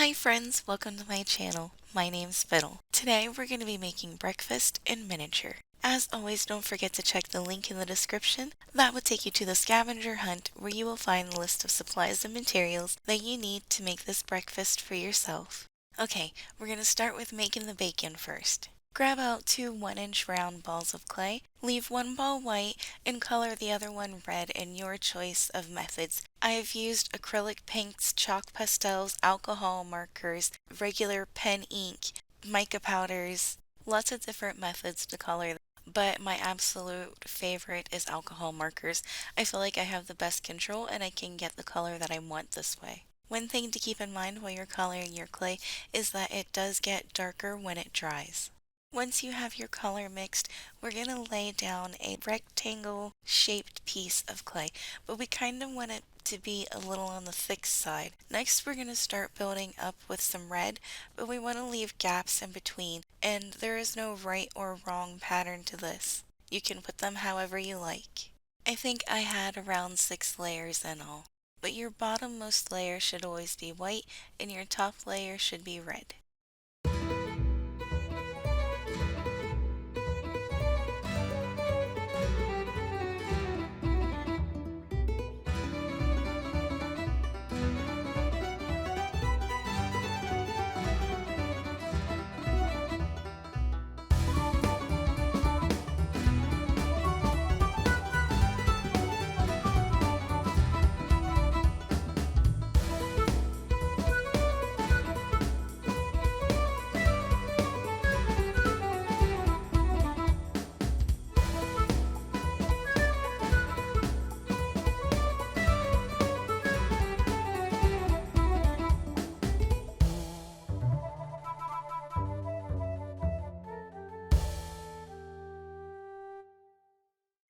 Hi friends, welcome to my channel. My name's Fiddle. Today we're going to be making breakfast in miniature. As always, don't forget to check the link in the description. That will take you to the Scavenger Hunt where you will find the list of supplies and materials that you need to make this breakfast for yourself. Okay, we're going to start with making the bacon first. Grab out two 1-inch round balls of clay, leave one ball white, and color the other one red in your choice of methods. I have used acrylic paints, chalk pastels, alcohol markers, regular pen ink, mica powders, lots of different methods to color. But my absolute favorite is alcohol markers. I feel like I have the best control and I can get the color that I want this way. One thing to keep in mind while you're coloring your clay is that it does get darker when it dries. Once you have your color mixed, we're going to lay down a rectangle shaped piece of clay, but we kind of want it to be a little on the thick side. Next, we're going to start building up with some red, but we want to leave gaps in between, and there is no right or wrong pattern to this. You can put them however you like. I think I had around 6 layers in all, but your bottommost layer should always be white and your top layer should be red.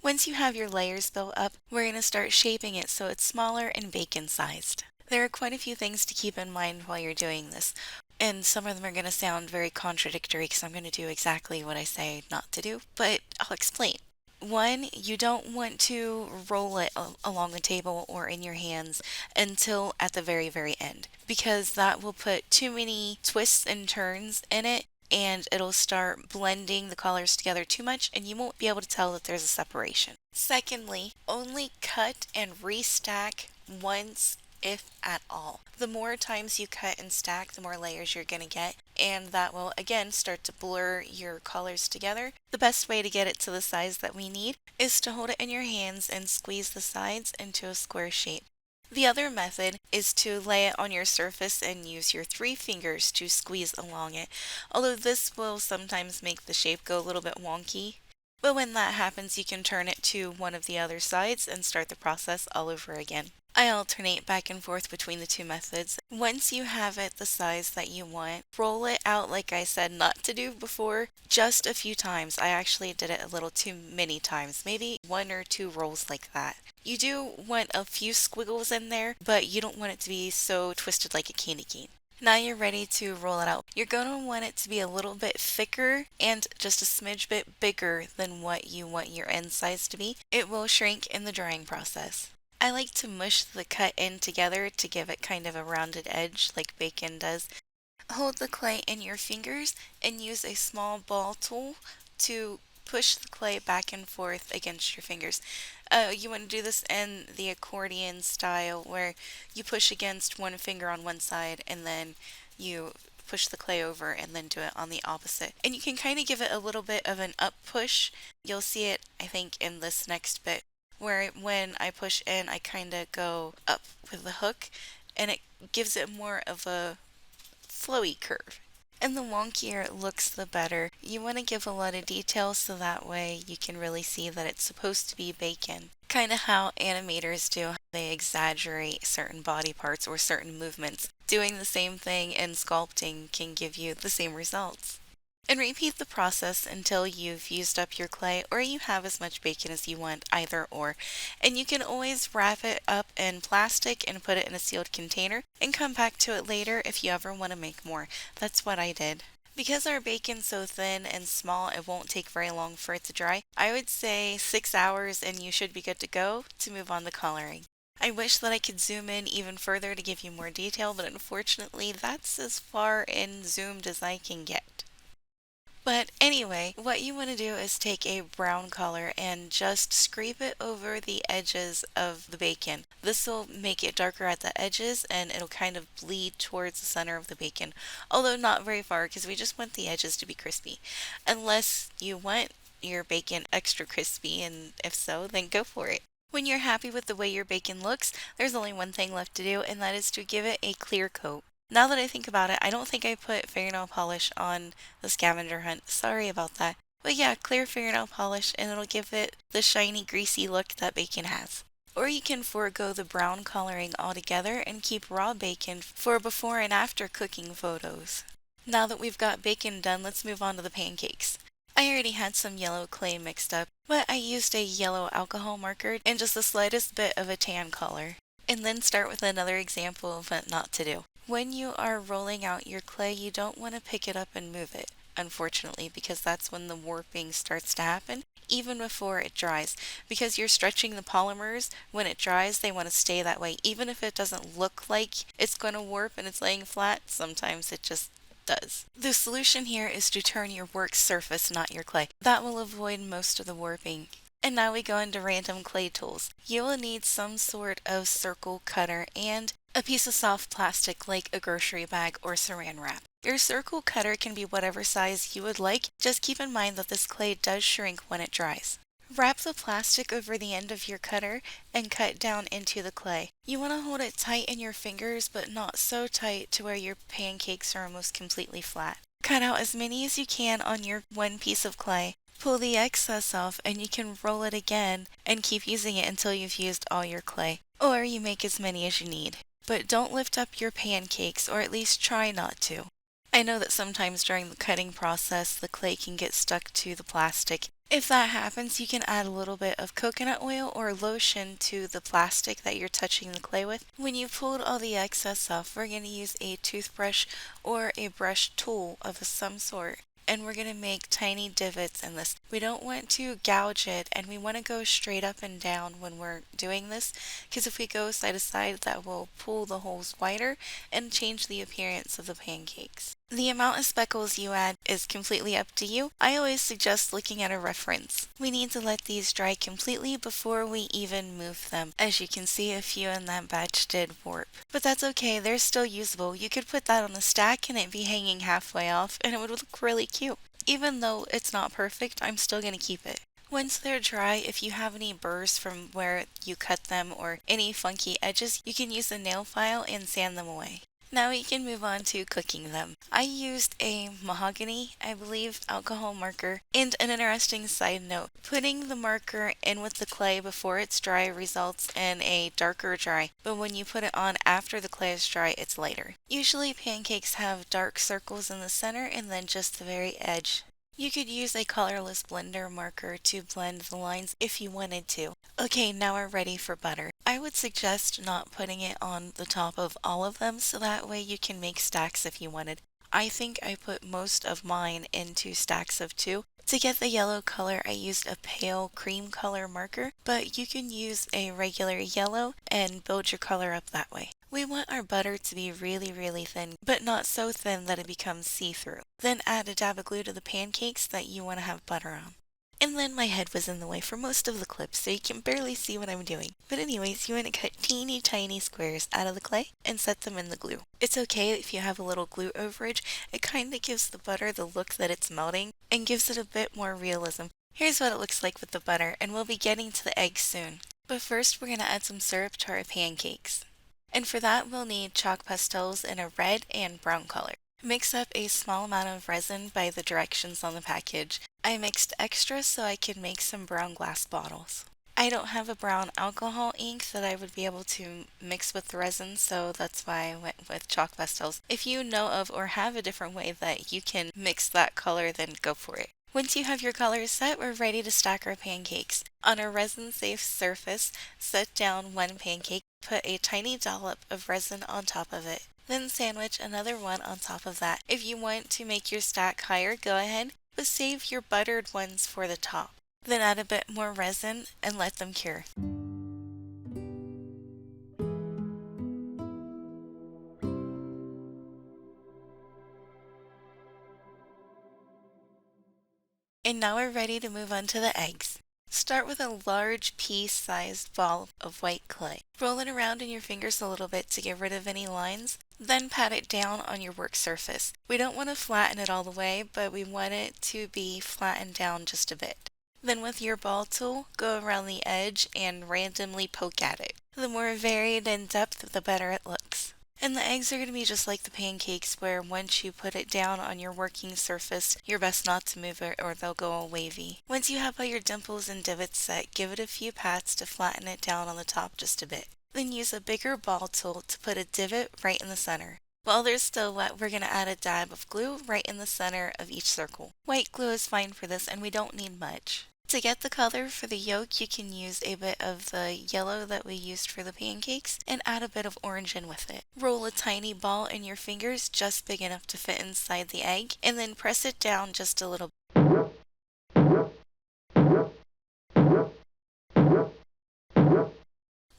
Once you have your layers built up, we're going to start shaping it so it's smaller and bacon sized. There are quite a few things to keep in mind while you're doing this, and some of them are going to sound very contradictory because I'm going to do exactly what I say not to do, but I'll explain. One, you don't want to roll it along the table or in your hands until at the very end, because that will put too many twists and turns in it and it'll start blending the colors together too much and you won't be able to tell that there's a separation. Secondly, only cut and restack once if at all. The more times you cut and stack, the more layers you're going to get, and that will again start to blur your colors together. The best way to get it to the size that we need is to hold it in your hands and squeeze the sides into a square shape. The other method is to lay it on your surface and use your 3 fingers to squeeze along it, although this will sometimes make the shape go a little bit wonky. But when that happens, you can turn it to one of the other sides and start the process all over again. I alternate back and forth between the two methods. Once you have it the size that you want, roll it out like I said not to do before, just a few times. I actually did it a little too many times, maybe 1 or 2 rolls like that. You do want a few squiggles in there, but you don't want it to be so twisted like a candy cane. Now you're ready to roll it out. You're going to want it to be a little bit thicker and just a smidge bit bigger than what you want your end size to be. It will shrink in the drying process. I like to mush the cut in together to give it kind of a rounded edge like bacon does. Hold the clay in your fingers and use a small ball tool to push the clay back and forth against your fingers. You want to do this in the accordion style where you push against one finger on one side and then you push the clay over and then do it on the opposite. And you can kind of give it a little bit of an up push. You'll see it, I think, in this next bit where when I push in, I kind of go up with the hook and it gives it more of a flowy curve. And the wonkier it looks, the better. You want to give a lot of detail so that way you can really see that it's supposed to be bacon. Kind of how animators do. They exaggerate certain body parts or certain movements. Doing the same thing in sculpting can give you the same results. And repeat the process until you've used up your clay or you have as much bacon as you want, either or. And you can always wrap it up in plastic and put it in a sealed container and come back to it later if you ever want to make more. That's what I did. Because our bacon's so thin and small, it won't take very long for it to dry. I would say 6 hours and you should be good to go to move on to coloring. I wish that I could zoom in even further to give you more detail, but unfortunately that's as far in zoomed as I can get. But anyway, what you want to do is take a brown color and just scrape it over the edges of the bacon. This will make it darker at the edges and it'll kind of bleed towards the center of the bacon, although not very far because we just want the edges to be crispy. Unless you want your bacon extra crispy, and if so, then go for it. When you're happy with the way your bacon looks, there's only one thing left to do, and that is to give it a clear coat. Now that I think about it, I don't think I put fingernail polish on the Scavenger Hunt. Sorry about that. But yeah, clear fingernail polish and it'll give it the shiny, greasy look that bacon has. Or you can forego the brown coloring altogether and keep raw bacon for before and after cooking photos. Now that we've got bacon done, let's move on to the pancakes. I already had some yellow clay mixed up, but I used a yellow alcohol marker and just the slightest bit of a tan color. And then start with another example of what not to do. When you are rolling out your clay, you don't want to pick it up and move it, unfortunately, because that's when the warping starts to happen, even before it dries. Because you're stretching the polymers, when it dries, they want to stay that way. Even if it doesn't look like it's going to warp and it's laying flat, sometimes it just does. The solution here is to turn your work surface, not your clay. That will avoid most of the warping. And now we go into random clay tools. You will need some sort of circle cutter and a piece of soft plastic like a grocery bag or saran wrap. Your circle cutter can be whatever size you would like, just keep in mind that this clay does shrink when it dries. Wrap the plastic over the end of your cutter and cut down into the clay. You want to hold it tight in your fingers, but not so tight to where your pancakes are almost completely flat. Cut out as many as you can on your one piece of clay. Pull the excess off and you can roll it again and keep using it until you've used all your clay. Or you make as many as you need. But don't lift up your pancakes, or at least try not to. I know that sometimes during the cutting process the clay can get stuck to the plastic. If that happens, you can add a little bit of coconut oil or lotion to the plastic that you're touching the clay with. When you've pulled all the excess off, we're going to use a toothbrush or a brush tool of some sort. And we're going to make tiny divots in this. We don't want to gouge it, and we want to go straight up and down when we're doing this, because if we go side to side, that will pull the holes wider and change the appearance of the pancakes. The amount of speckles you add is completely up to you. I always suggest looking at a reference. We need to let these dry completely before we even move them. As you can see, a few in that batch did warp. But that's okay, they're still usable. You could put that on the stack and it'd be hanging halfway off and it would look really cute. Even though it's not perfect, I'm still going to keep it. Once they're dry, if you have any burrs from where you cut them or any funky edges, you can use a nail file and sand them away. Now we can move on to cooking them. I used a mahogany, I believe, alcohol marker. And an interesting side note, putting the marker in with the clay before it's dry results in a darker dry, but when you put it on after the clay is dry, it's lighter. Usually pancakes have dark circles in the center and then just the very edge. You could use a colorless blender marker to blend the lines if you wanted to. Okay, now we're ready for butter. I would suggest not putting it on the top of all of them so that way you can make stacks if you wanted. I think I put most of mine into stacks of 2. To get the yellow color, I used a pale cream color marker, but you can use a regular yellow and build your color up that way. We want our butter to be really thin, but not so thin that it becomes see-through. Then add a dab of glue to the pancakes that you want to have butter on. And then my head was in the way for most of the clip, so you can barely see what I'm doing. But anyways, you want to cut teeny tiny squares out of the clay and set them in the glue. It's okay if you have a little glue overage. It kind of gives the butter the look that it's melting and gives it a bit more realism. Here's what it looks like with the butter, and we'll be getting to the eggs soon. But first we're going to add some syrup to our pancakes. And for that we'll need chalk pastels in a red and brown color. Mix up a small amount of resin by the directions on the package. I mixed extra so I could make some brown glass bottles. I don't have a brown alcohol ink that I would be able to mix with the resin, so that's why I went with chalk pastels. If you know of or have a different way that you can mix that color, then go for it. Once you have your colors set, we're ready to stack our pancakes. On a resin-safe surface, set down one pancake, put a tiny dollop of resin on top of it. Then sandwich another one on top of that. If you want to make your stack higher, go ahead, but save your buttered ones for the top. Then add a bit more resin and let them cure. And now we're ready to move on to the eggs. Start with a large pea-sized ball of white clay. Roll it around in your fingers a little bit to get rid of any lines, then pat it down on your work surface. We don't want to flatten it all the way, but we want it to be flattened down just a bit. Then with your ball tool, go around the edge and randomly poke at it. The more varied in depth, the better it looks. And the eggs are going to be just like the pancakes, where once you put it down on your working surface, you're best not to move it or they'll go all wavy. Once you have all your dimples and divots set, give it a few pats to flatten it down on the top just a bit. Then use a bigger ball tool to put a divot right in the center. While they're still wet, we're going to add a dab of glue right in the center of each circle. White glue is fine for this and we don't need much. To get the color for the yolk, you can use a bit of the yellow that we used for the pancakes and add a bit of orange in with it. Roll a tiny ball in your fingers just big enough to fit inside the egg and then press it down just a little.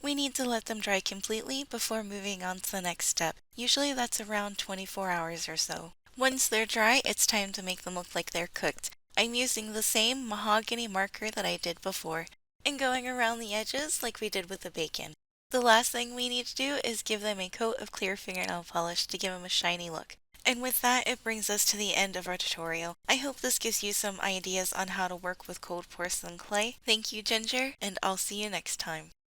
We need to let them dry completely before moving on to the next step. Usually that's around 24 hours or so. Once they're dry, it's time to make them look like they're cooked. I'm using the same mahogany marker that I did before and going around the edges like we did with the bacon. The last thing we need to do is give them a coat of clear fingernail polish to give them a shiny look. And with that, it brings us to the end of our tutorial. I hope this gives you some ideas on how to work with cold porcelain clay. Thank you, Ginger, and I'll see you next time.